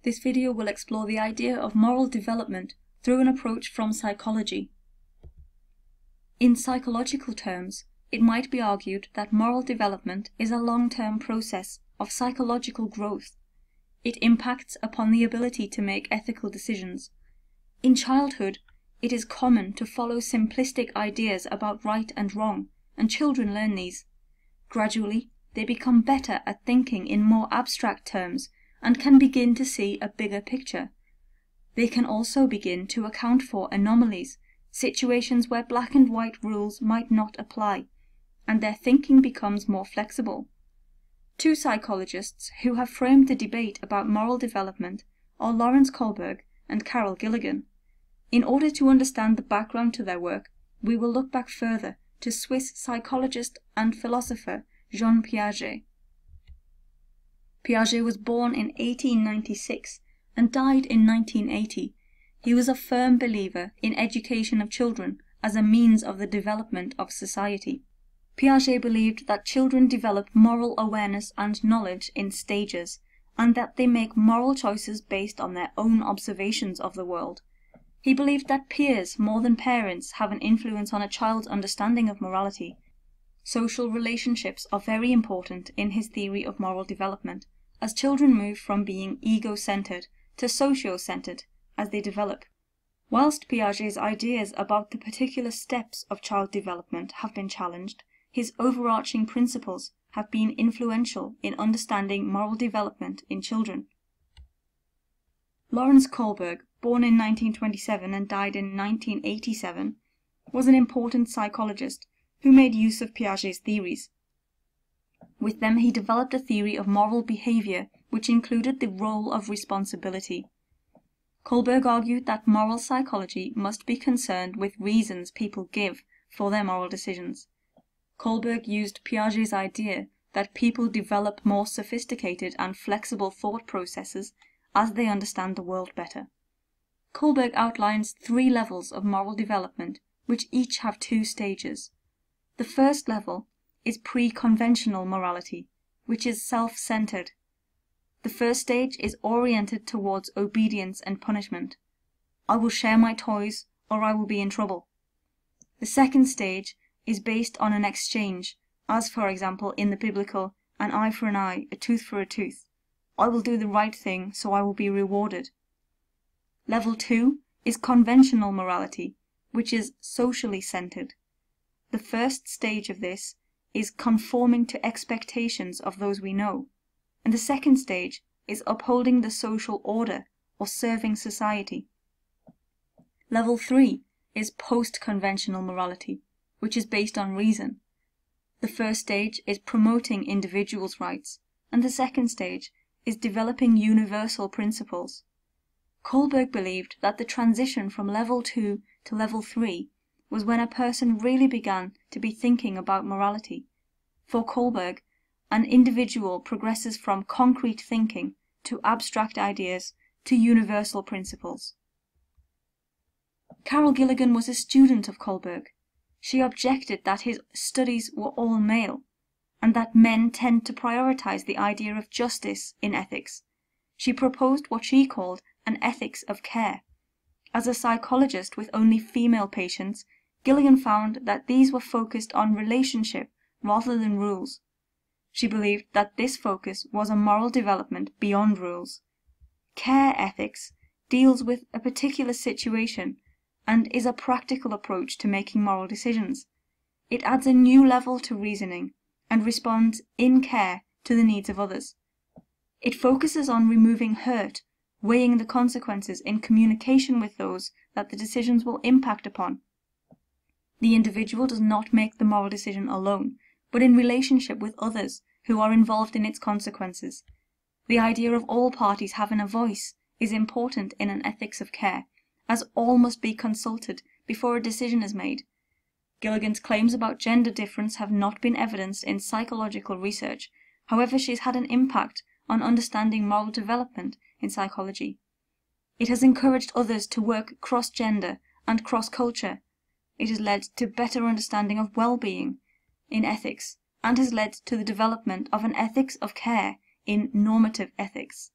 This video will explore the idea of moral development through an approach from psychology. In psychological terms, it might be argued that moral development is a long-term process of psychological growth. It impacts upon the ability to make ethical decisions. In childhood, it is common to follow simplistic ideas about right and wrong, and children learn these. Gradually, they become better at thinking in more abstract terms and can begin to see a bigger picture. They can also begin to account for anomalies, situations where black and white rules might not apply, and their thinking becomes more flexible. Two psychologists who have framed the debate about moral development are Lawrence Kohlberg and Kohlberg Gilligan. In order to understand the background to their work, we will look back further to Swiss psychologist and philosopher Jean Piaget. Piaget was born in 1896 and died in 1980. He was a firm believer in education of children as a means of the development of society. Piaget believed that children develop moral awareness and knowledge in stages, and that they make moral choices based on their own observations of the world. He believed that peers more than parents have an influence on a child's understanding of morality. Social relationships are very important in his theory of moral development, as children move from being ego-centered to socio-centered as they develop. Whilst Piaget's ideas about the particular steps of child development have been challenged, his overarching principles have been influential in understanding moral development in children. Lawrence Kohlberg, born in 1927 and died in 1987, was an important psychologist who made use of Piaget's theories. With them he developed a theory of moral behavior which included the role of responsibility. Kohlberg argued that moral psychology must be concerned with reasons people give for their moral decisions. Kohlberg used Piaget's idea that people develop more sophisticated and flexible thought processes as they understand the world better. Kohlberg outlines 3 levels of moral development, which each have 2 stages. The first level is pre-conventional morality, which is self-centered. The first stage is oriented towards obedience and punishment. I will share my toys or I will be in trouble. The second stage is based on an exchange, as for example in the biblical an eye for an eye, a tooth for a tooth. I will do the right thing so I will be rewarded. Level 2 is conventional morality, which is socially centered. The first stage of this is conforming to expectations of those we know, and the second stage is upholding the social order or serving society. Level 3 is post-conventional morality, which is based on reason. The first stage is promoting individuals' rights, and the second stage is developing universal principles. Kohlberg believed that the transition from level 2 to level 3 was when a person really began to be thinking about morality. For Kohlberg, an individual progresses from concrete thinking to abstract ideas to universal principles. Kohlberg Gilligan was a student of Kohlberg. She objected that his studies were all male, and that men tend to prioritize the idea of justice in ethics. She proposed what she called an ethics of care. As a psychologist with only female patients, Gilligan found that these were focused on relationship rather than rules. She believed that this focus was a moral development beyond rules. Care ethics deals with a particular situation and is a practical approach to making moral decisions. It adds a new level to reasoning and responds in care to the needs of others. It focuses on removing hurt, weighing the consequences in communication with those that the decisions will impact upon. The individual does not make the moral decision alone, but in relationship with others who are involved in its consequences. The idea of all parties having a voice is important in an ethics of care, as all must be consulted before a decision is made. Gilligan's claims about gender difference have not been evidenced in psychological research. However, she has had an impact on understanding moral development in psychology. It has encouraged others to work cross-gender and cross-culture. It has led to better understanding of well-being in ethics, and has led to the development of an ethics of care in normative ethics.